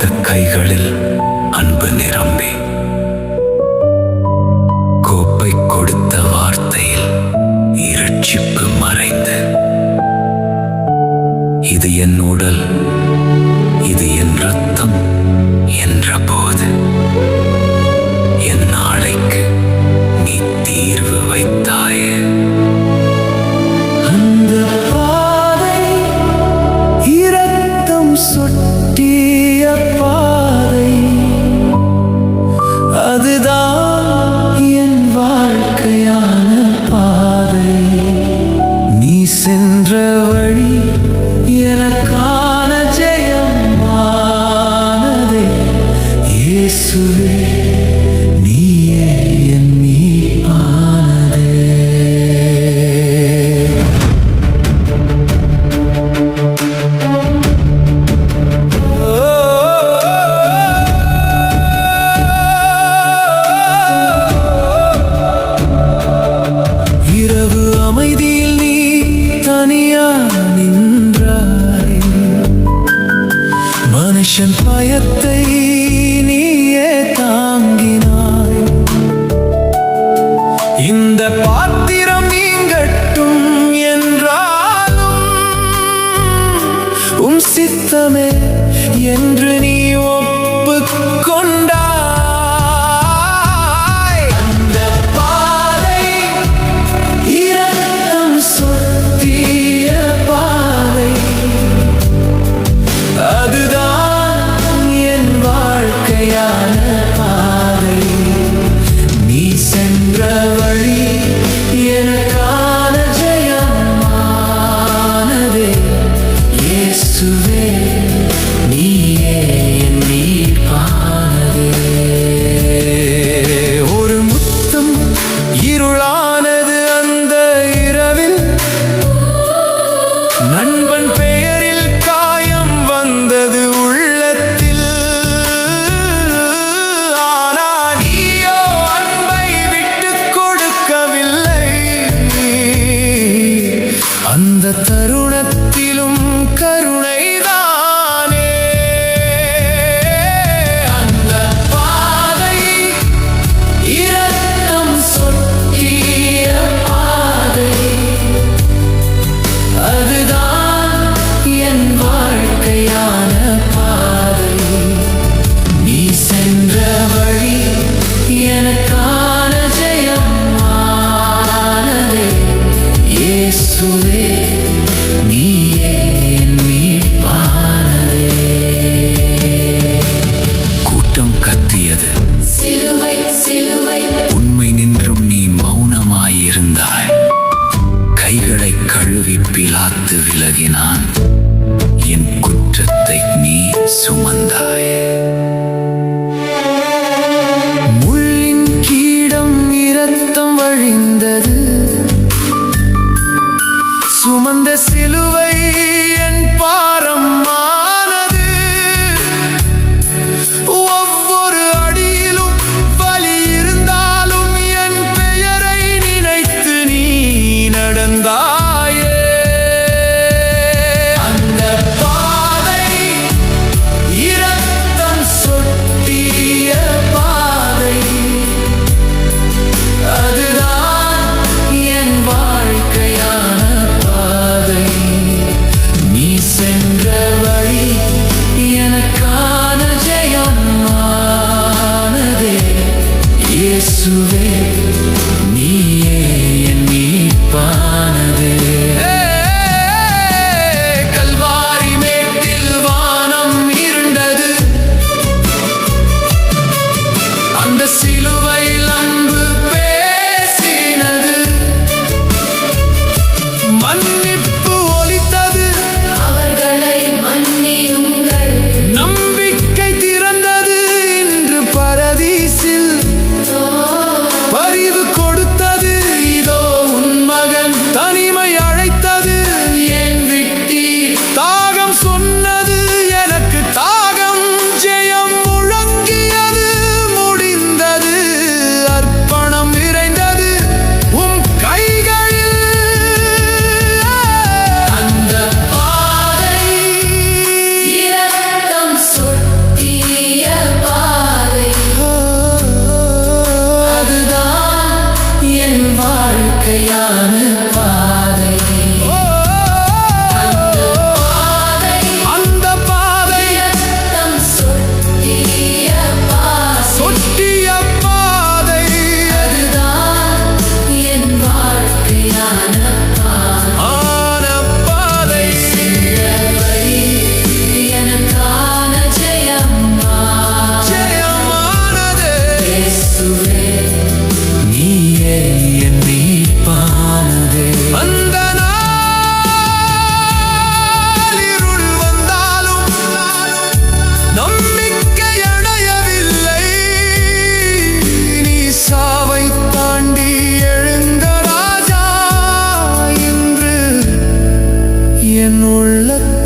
பிடித்த கைகளில் அன்பு நிரம்பி, கோப்பை கொடுத்த வார்த்தையில் இரட்சிப்பு மறைந்து, இது என் உடல், இது என் ரத்தம் என்ற போது என் நாளைக்கு நீ தீர்வு வைத்தாயே. அந்த பாதை இரத்தம் சொட்டிய பாதை, அதுதான் என் வாழ்க்கையான பாதை. நீ சென்ற வழி எனக்கான ஜெயமானதே. இயேசுவே, நீயே என் மீட்பானதே. இரவு அமைதியில் நீ தனியா நின்றாய், மனுஷன் பயத்தை நீயே தாங்கினாய். இந்த பாத்திரம் நீங்கட்டும் என்றாலும் உம் சித்தமே என்று நீ ஒப்புக்கொண்டாய். அந்த பாதை இரத்தம் சொட்டிய பாதை, அதுதான் என் வாழ்க்கையான பாதை. நீ சென்ற வழி எனக்கான ஜெயமானதே. இயேசுவே, நீயே என் மீட்பானதே. ஒரு முத்தம் இருளானது அந்த இரவில், நண்பன் பெயரில் காயம் வந்தது உள்ளத்தில். ஆனால் நீயோ அன்பை விட்டுக் கொடுக்கவில்லை. அந்த தருணத்திலும் கருணைதானே. அந்த பாதை இரத்தம் சொட்டிய பாதை, அதுதான் என் வாழ்க்கையான பாதை. நீ சென்ற வழி எனக்கான ஜெயமானதே. இயேசுவே, நீயே என் மீட்பானதே. கூட்டம் கத்தியது, சிலுவை சிலுவை உண்மை நின்றும் நீ மௌனமாயிருந்தாய். கைகளை கழுவி பிலாத்து விலகினான், என் குற்றத்தை நீ சுமந்தாய். முள்ளின் கீடம் இரத்தம் வழிந்தது, சுமந்த சிலுவை என் பாரமானது. ஒவ்வொரு அடியிலும் வலி இருந்தாலும் என் பெயரை நினைத்து நீ நடந்தாயே. அந்த பாதை இரத்தம் சொட்டிய பாதை, அதுதான் என் வாழ்க்கையான பாதை. நீ சென்ற வழி எனக்கான ஜெயமானதே. இயேசுவே, நீயே என் மீட்பானதே. கல்வாரி மேட்டில் வானம் இருண்டது, அந்த சிலுவையில் அன்பு பேசினது. மன்னிப்பு ஒலித்தது, அவர்களை மன்னியுங்கள். நம்பிக்கை திறந்தது. இன்று பரதீசில் என் உள்ளத்தில்